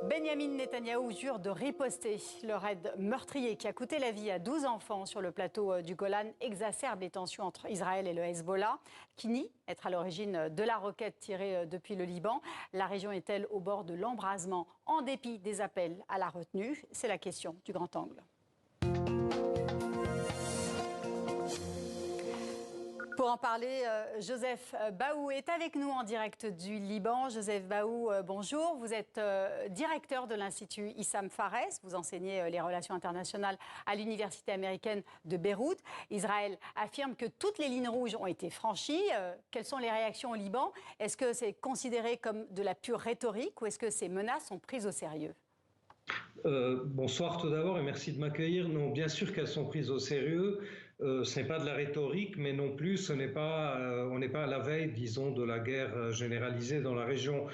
Benyamin Netanyahou jure de riposter. Le raid meurtrier qui a coûté la vie à 12 enfants sur le plateau du Golan exacerbe les tensions entre Israël et le Hezbollah, qui nie être à l'origine de la roquette tirée depuis le Liban. La région est-elle au bord de l'embrasement en dépit des appels à la retenue? C'est la question du grand angle. Pour en parler, Joseph Baou est avec nous en direct du Liban. Joseph Baou, bonjour. Vous êtes directeur de l'Institut Issam Fares. Vous enseignez les relations internationales à l'Université américaine de Beyrouth. Israël affirme que toutes les lignes rouges ont été franchies. Quelles sont les réactions au Liban? Est-ce que c'est considéré comme de la pure rhétorique ou est-ce que ces menaces sont prises au sérieux? Bonsoir tout d'abord et merci de m'accueillir. Non, bien sûr qu'elles sont prises au sérieux. Ce n'est pas de la rhétorique, mais non plus, on n'est pas à la veille, disons, de la guerre généralisée dans la région.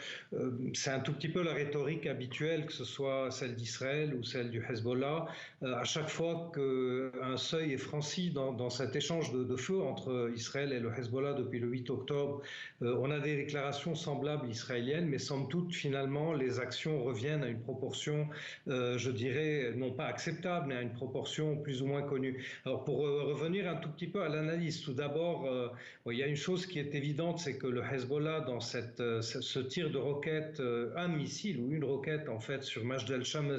C'est un tout petit peu la rhétorique habituelle, que ce soit celle d'Israël ou celle du Hezbollah. À chaque fois qu'un seuil est franchi dans cet échange de feu entre Israël et le Hezbollah depuis le 8 octobre, on a des déclarations semblables israéliennes, mais somme toute, finalement, les actions reviennent à une proportion, je dirais, non pas acceptable, mais à une proportion plus ou moins connue. Alors, pour revenir un tout petit peu à l'analyse. Tout d'abord, il y a une chose qui est évidente, c'est que le Hezbollah, dans ce tir de roquette, un missile ou une roquette en fait sur Majd el-Shams,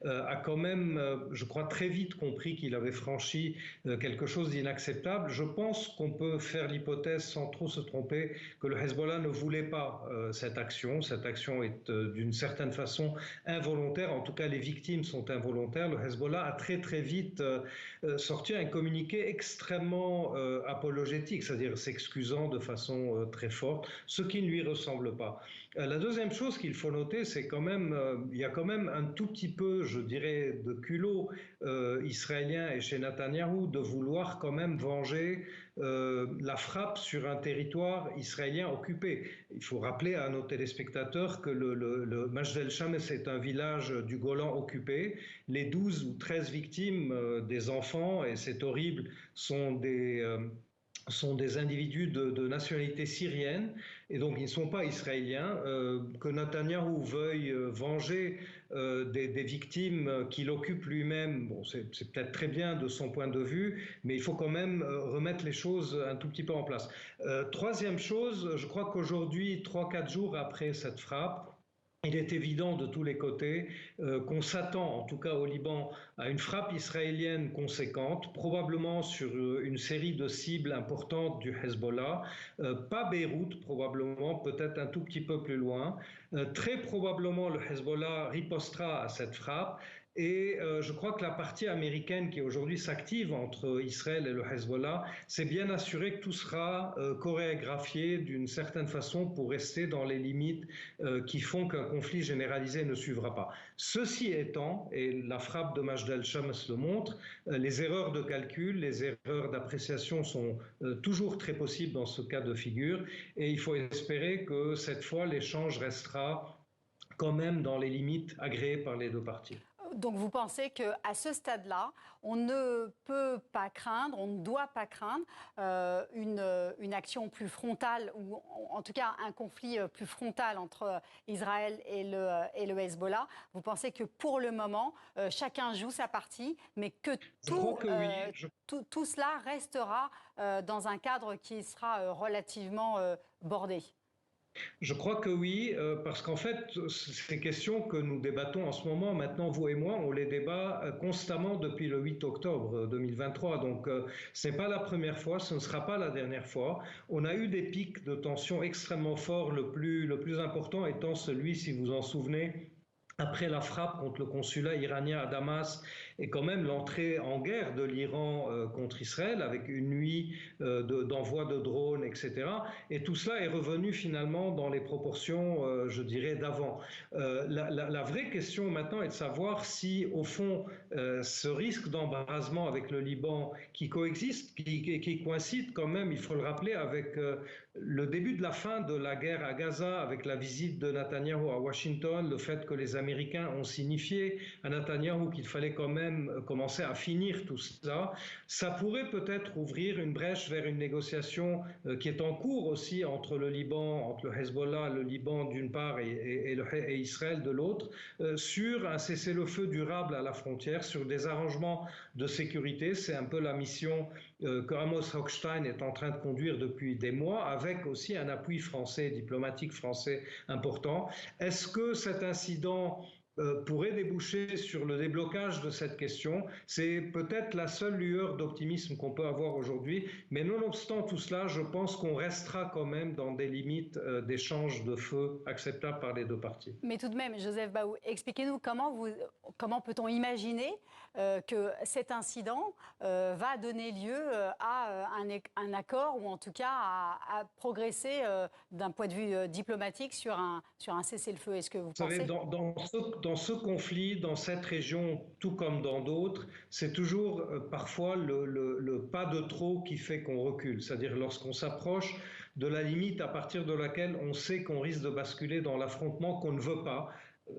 a quand même, je crois, très vite compris qu'il avait franchi quelque chose d'inacceptable. Je pense qu'on peut faire l'hypothèse, sans trop se tromper, que le Hezbollah ne voulait pas cette action. Cette action est d'une certaine façon involontaire. En tout cas, les victimes sont involontaires. Le Hezbollah a très très vite sorti un communiqué extrêmement apologétique, c'est-à-dire s'excusant de façon très forte, ce qui ne lui ressemble pas. La deuxième chose qu'il faut noter, c'est quand même, il y a quand même un tout petit peu, je dirais, de culot israélien et chez Netanyahou de vouloir quand même venger la frappe sur un territoire israélien occupé. Il faut rappeler à nos téléspectateurs que le Majd el-Shams est un village du Golan occupé. Les 12 ou 13 victimes des enfants, et c'est horrible, sont des individus de nationalité syrienne et donc ils ne sont pas israéliens. Que Netanyahou veuille venger des victimes qu'il occupe lui-même, bon, c'est peut-être très bien de son point de vue, mais il faut quand même remettre les choses un tout petit peu en place. Troisième chose, je crois qu'aujourd'hui, 3-4 jours après cette frappe, il est évident de tous les côtés qu'on s'attend, en tout cas au Liban, à une frappe israélienne conséquente, probablement sur une série de cibles importantes du Hezbollah, pas Beyrouth probablement, peut-être un tout petit peu plus loin. Très probablement le Hezbollah ripostera à cette frappe. Et je crois que la partie américaine qui aujourd'hui s'active entre Israël et le Hezbollah s'est bien assurée que tout sera chorégraphié d'une certaine façon pour rester dans les limites qui font qu'un conflit généralisé ne suivra pas. Ceci étant, et la frappe de Majd el-Shams le montre, les erreurs de calcul, les erreurs d'appréciation sont toujours très possibles dans ce cas de figure et il faut espérer que cette fois l'échange restera quand même dans les limites agréées par les deux parties. Donc vous pensez qu'à ce stade-là, on ne peut pas craindre, on ne doit pas craindre une action plus frontale, ou en tout cas un conflit plus frontal entre Israël et le Hezbollah. Vous pensez que pour le moment, chacun joue sa partie, mais que tout cela restera dans un cadre qui sera relativement bordé? Je crois que oui, parce qu'en fait, ces questions que nous débattons en ce moment, maintenant vous et moi, on les débat constamment depuis le 8 octobre 2023. Donc ce n'est pas la première fois, ce ne sera pas la dernière fois. On a eu des pics de tension extrêmement forts, le plus important étant celui, si vous en souvenez, après la frappe contre le consulat iranien à Damas et quand même l'entrée en guerre de l'Iran contre Israël avec une nuit d'envoi de drones, etc. Et tout cela est revenu finalement dans les proportions, je dirais, d'avant. La vraie question maintenant est de savoir si, au fond, ce risque d'embrasement avec le Liban qui coexiste, qui coïncide quand même, il faut le rappeler, avec le début de la fin de la guerre à Gaza, avec la visite de Netanyahou à Washington, le fait que les Américains Américains ont signifié à Netanyahou qu'il fallait quand même commencer à finir tout cela, ça pourrait peut-être ouvrir une brèche vers une négociation qui est en cours aussi entre le Liban, entre le Hezbollah, le Liban d'une part et Israël de l'autre, sur un cessez-le-feu durable à la frontière, sur des arrangements de sécurité. C'est un peu la mission que Amos Hochstein est en train de conduire depuis des mois, avec aussi un appui français, diplomatique français important. Est-ce que cet incident pourrait déboucher sur le déblocage de cette question? C'est peut-être la seule lueur d'optimisme qu'on peut avoir aujourd'hui, mais nonobstant tout cela, je pense qu'on restera quand même dans des limites d'échange de feu acceptables par les deux parties. Mais tout de même, Joseph Baou, expliquez-nous comment peut-on imaginer que cet incident va donner lieu à un accord, ou en tout cas à progresser d'un point de vue diplomatique sur un cessez-le-feu. Est-ce que vous pensez... savez, dans ce conflit, dans cette région, tout comme dans d'autres, c'est toujours parfois le pas de trop qui fait qu'on recule. C'est-à-dire lorsqu'on s'approche de la limite à partir de laquelle on sait qu'on risque de basculer dans l'affrontement qu'on ne veut pas.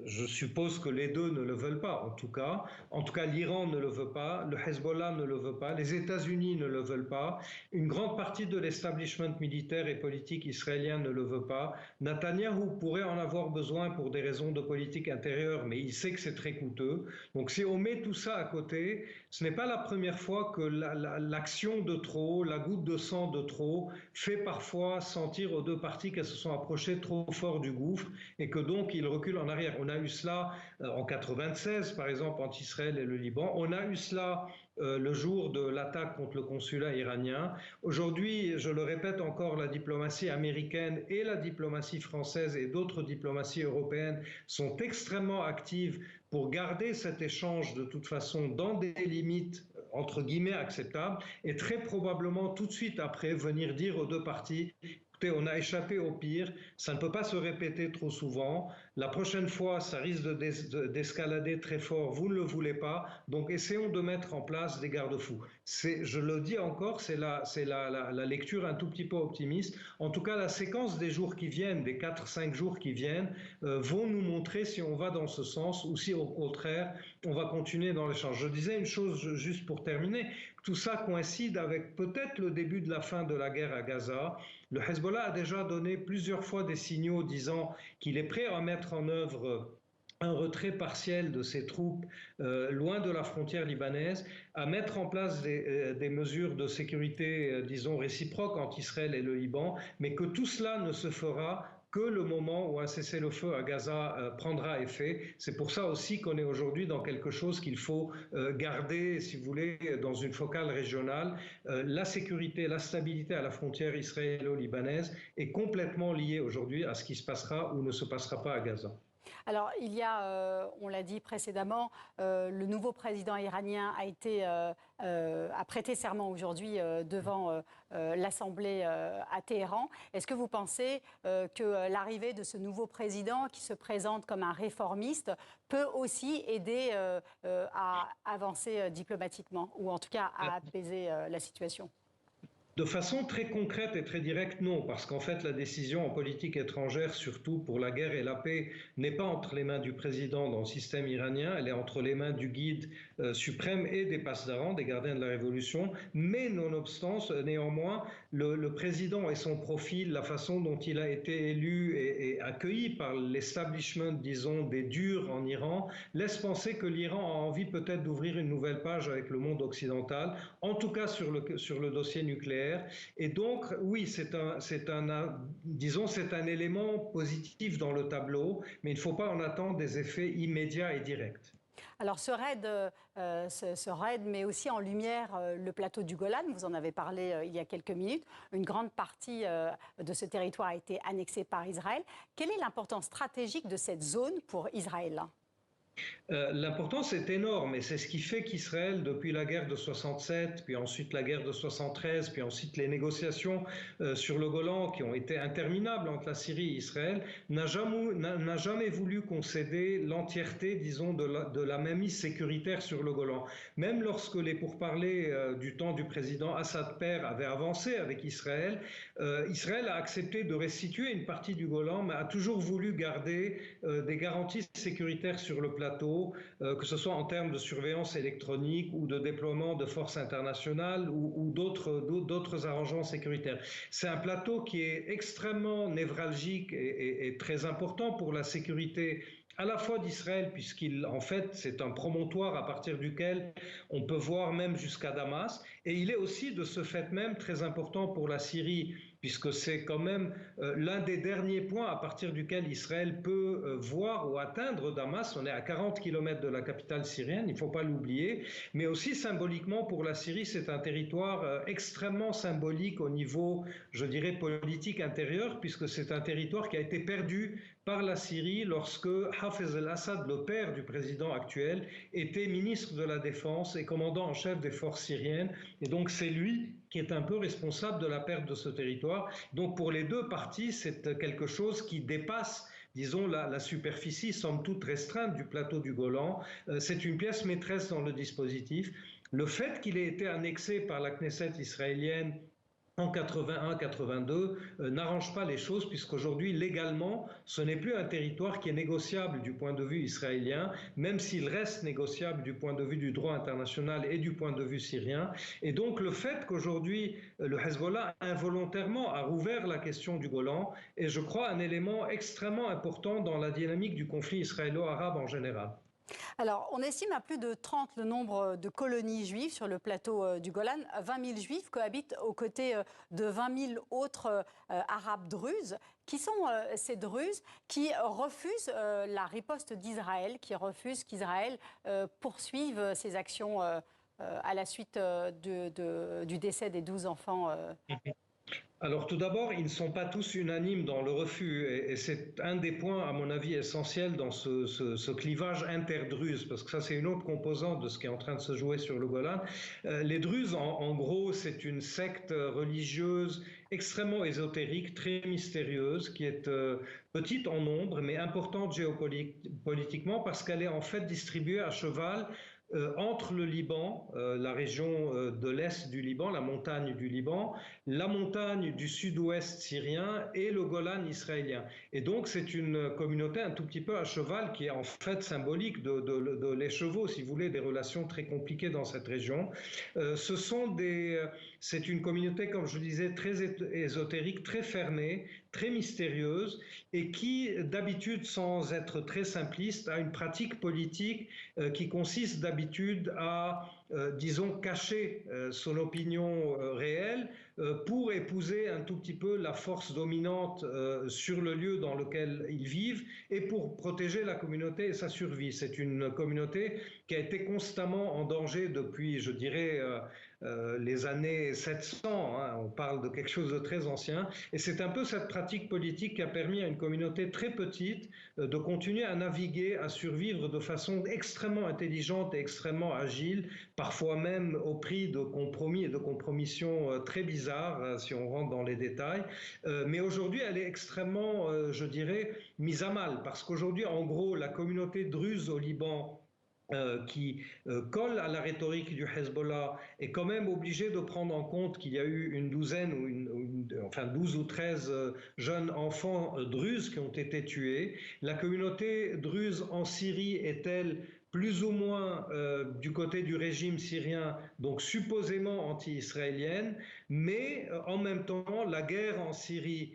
Je suppose que les deux ne le veulent pas, en tout cas. En tout cas, l'Iran ne le veut pas, le Hezbollah ne le veut pas, les États-Unis ne le veulent pas, une grande partie de l'establishment militaire et politique israélien ne le veut pas. Netanyahou pourrait en avoir besoin pour des raisons de politique intérieure, mais il sait que c'est très coûteux. Donc si on met tout ça à côté, ce n'est pas la première fois que l'action de trop, la goutte de sang de trop, fait parfois sentir aux deux parties qu'elles se sont approchées trop fort du gouffre et que donc ils reculent en arrière. On a eu cela en 96, par exemple, entre Israël et le Liban. On a eu cela le jour de l'attaque contre le consulat iranien. Aujourd'hui, je le répète encore, la diplomatie américaine et la diplomatie française et d'autres diplomaties européennes sont extrêmement actives pour garder cet échange de toute façon dans des limites entre guillemets acceptables et très probablement tout de suite après venir dire aux deux parties: écoutez, on a échappé au pire, ça ne peut pas se répéter trop souvent. La prochaine fois, ça risque d'escalader très fort, vous ne le voulez pas, donc essayons de mettre en place des garde-fous. Je le dis encore, c'est la lecture un tout petit peu optimiste. En tout cas, la séquence des jours qui viennent, des 4-5 jours qui viennent, vont nous montrer si on va dans ce sens ou si au contraire, on va continuer dans l'échange. Je disais une chose juste pour terminer, tout ça coïncide avec peut-être le début de la fin de la guerre à Gaza. Le Hezbollah a déjà donné plusieurs fois des signaux disant qu'il est prêt à mettre en œuvre un retrait partiel de ses troupes loin de la frontière libanaise, à mettre en place des mesures de sécurité, disons, réciproques entre Israël et le Liban, mais que tout cela ne se fera que le moment où un cessez-le-feu à Gaza prendra effet. C'est pour ça aussi qu'on est aujourd'hui dans quelque chose qu'il faut garder, si vous voulez, dans une focale régionale. La sécurité, la stabilité à la frontière israélo-libanaise est complètement liée aujourd'hui à ce qui se passera ou ne se passera pas à Gaza. Alors, il y a, on l'a dit précédemment, le nouveau président iranien a prêté serment aujourd'hui devant l'Assemblée à Téhéran. Est-ce que vous pensez que l'arrivée de ce nouveau président, qui se présente comme un réformiste, peut aussi aider à avancer diplomatiquement, ou en tout cas à apaiser la situation ? De façon très concrète et très directe, non, parce qu'en fait, la décision en politique étrangère, surtout pour la guerre et la paix, n'est pas entre les mains du président dans le système iranien, elle est entre les mains du guide suprême et des pasdaran, des gardiens de la révolution, mais nonobstant, néanmoins, le président et son profil, la façon dont il a été élu et accueilli par l'establishment, disons, des durs en Iran, laisse penser que l'Iran a envie peut-être d'ouvrir une nouvelle page avec le monde occidental, en tout cas sur le dossier nucléaire. Et donc, oui, c'est un élément positif dans le tableau, mais il ne faut pas en attendre des effets immédiats et directs. Alors ce raid met aussi en lumière le plateau du Golan, vous en avez parlé il y a quelques minutes. Une grande partie de ce territoire a été annexée par Israël. Quelle est l'importance stratégique de cette zone pour Israël ? L'importance est énorme et c'est ce qui fait qu'Israël, depuis la guerre de 67, puis ensuite la guerre de 73, puis ensuite les négociations sur le Golan qui ont été interminables entre la Syrie et Israël, n'a jamais voulu concéder l'entièreté, disons, de la mainmise sécuritaire sur le Golan. Même lorsque les pourparlers du temps du président Assad père avaient avancé avec Israël, Israël a accepté de restituer une partie du Golan, mais a toujours voulu garder des garanties sécuritaires sur le plateau, que ce soit en termes de surveillance électronique ou de déploiement de forces internationales ou d'autres arrangements sécuritaires. C'est un plateau qui est extrêmement névralgique et très important pour la sécurité à la fois d'Israël, puisqu'il, en fait, c'est un promontoire à partir duquel on peut voir même jusqu'à Damas, et il est aussi de ce fait même très important pour la Syrie, puisque c'est quand même l'un des derniers points à partir duquel Israël peut voir ou atteindre Damas. On est à 40 km de la capitale syrienne, il ne faut pas l'oublier, mais aussi symboliquement pour la Syrie, c'est un territoire extrêmement symbolique au niveau, je dirais, politique intérieur, puisque c'est un territoire qui a été perdu par la Syrie lorsque Hafez el-Assad, le père du président actuel, était ministre de la Défense et commandant en chef des forces syriennes. Et donc c'est lui qui est un peu responsable de la perte de ce territoire. Donc pour les deux parties, c'est quelque chose qui dépasse, disons, la superficie somme toute restreinte du plateau du Golan. C'est une pièce maîtresse dans le dispositif. Le fait qu'il ait été annexé par la Knesset israélienne en 81-82 n'arrange pas les choses puisqu'aujourd'hui, légalement, ce n'est plus un territoire qui est négociable du point de vue israélien, même s'il reste négociable du point de vue du droit international et du point de vue syrien. Et donc, le fait qu'aujourd'hui, le Hezbollah involontairement a rouvert la question du Golan est, je crois, un élément extrêmement important dans la dynamique du conflit israélo-arabe en général. Alors, on estime à plus de 30 le nombre de colonies juives sur le plateau du Golan. 20 000 juifs cohabitent aux côtés de 20 000 autres arabes druzes. Qui sont ces druzes qui refusent la riposte d'Israël, qui refusent qu'Israël poursuive ses actions à la suite du décès des 12 enfants Alors tout d'abord, ils ne sont pas tous unanimes dans le refus et c'est un des points, à mon avis, essentiels dans ce clivage interdruze, parce que ça c'est une autre composante de ce qui est en train de se jouer sur le Golan. Les Druzes, en gros, c'est une secte religieuse extrêmement ésotérique, très mystérieuse, qui est petite en nombre, mais importante géopolitiquement, parce qu'elle est en fait distribuée à cheval entre le Liban, la région de l'est du Liban, la montagne du Liban, la montagne du sud-ouest syrien et le Golan israélien. Et donc c'est une communauté un tout petit peu à cheval qui est en fait symbolique de l'écheveau, si vous voulez, des relations très compliquées dans cette région. C'est une communauté, comme je le disais, très ésotérique, très fermée, très mystérieuse et qui, d'habitude, sans être très simpliste, a une pratique politique qui consiste d'habitude à, disons, cacher son opinion réelle pour épouser un tout petit peu la force dominante sur le lieu dans lequel ils vivent et pour protéger la communauté et sa survie. C'est une communauté qui a été constamment en danger depuis, je dirais, les années 700, hein, on parle de quelque chose de très ancien, et c'est un peu cette pratique politique qui a permis à une communauté très petite de continuer à naviguer, à survivre de façon extrêmement intelligente et extrêmement agile, parfois même au prix de compromis et de compromissions très bizarres, si on rentre dans les détails. Mais aujourd'hui, elle est extrêmement, je dirais, mise à mal, parce qu'aujourd'hui, en gros, la communauté druze au Liban, qui colle à la rhétorique du Hezbollah est quand même obligé de prendre en compte qu'il y a eu une douzaine enfin 12 ou 13 jeunes enfants druzes qui ont été tués. La communauté druze en Syrie est-elle plus ou moins du côté du régime syrien, donc supposément anti-israélienne, mais en même temps, la guerre en Syrie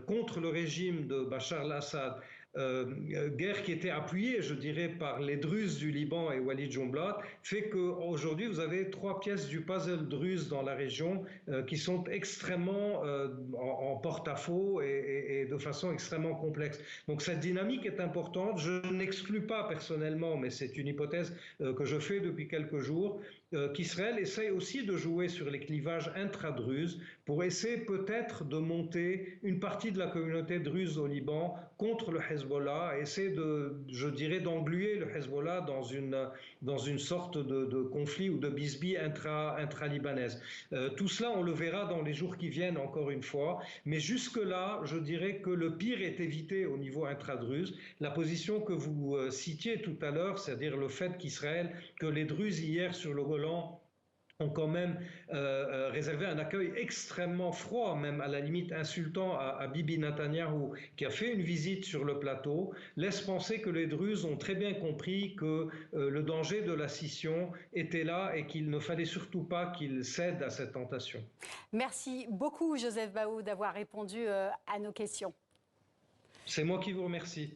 contre le régime de Bachar al-Assad, guerre qui était appuyée, je dirais, par les Druzes du Liban et Walid Jumblat, fait qu'aujourd'hui, vous avez 3 pièces du puzzle druze dans la région qui sont extrêmement en porte-à-faux et de façon extrêmement complexe. Donc cette dynamique est importante. Je n'exclus pas personnellement, mais c'est une hypothèse que je fais depuis quelques jours, qu'Israël essaye aussi de jouer sur les clivages intra-druzes pour essayer peut-être de monter une partie de la communauté druze au Liban contre le Hezbollah Hezbollah, essaie je dirais, d'engluer le Hezbollah dans une sorte de conflit ou de bisbille intra-libanaise. Tout cela, on le verra dans les jours qui viennent, encore une fois. Mais jusque-là, je dirais que le pire est évité au niveau intra-druze. La position que vous citiez tout à l'heure, c'est-à-dire le fait que les Druzes hier sur le Golan ont quand même réservé un accueil extrêmement froid, même à la limite insultant à Bibi Netanyahou, qui a fait une visite sur le plateau, laisse penser que les Druzes ont très bien compris que le danger de la scission était là et qu'il ne fallait surtout pas qu'ils cèdent à cette tentation. Merci beaucoup, Joseph Baou, d'avoir répondu à nos questions. C'est moi qui vous remercie.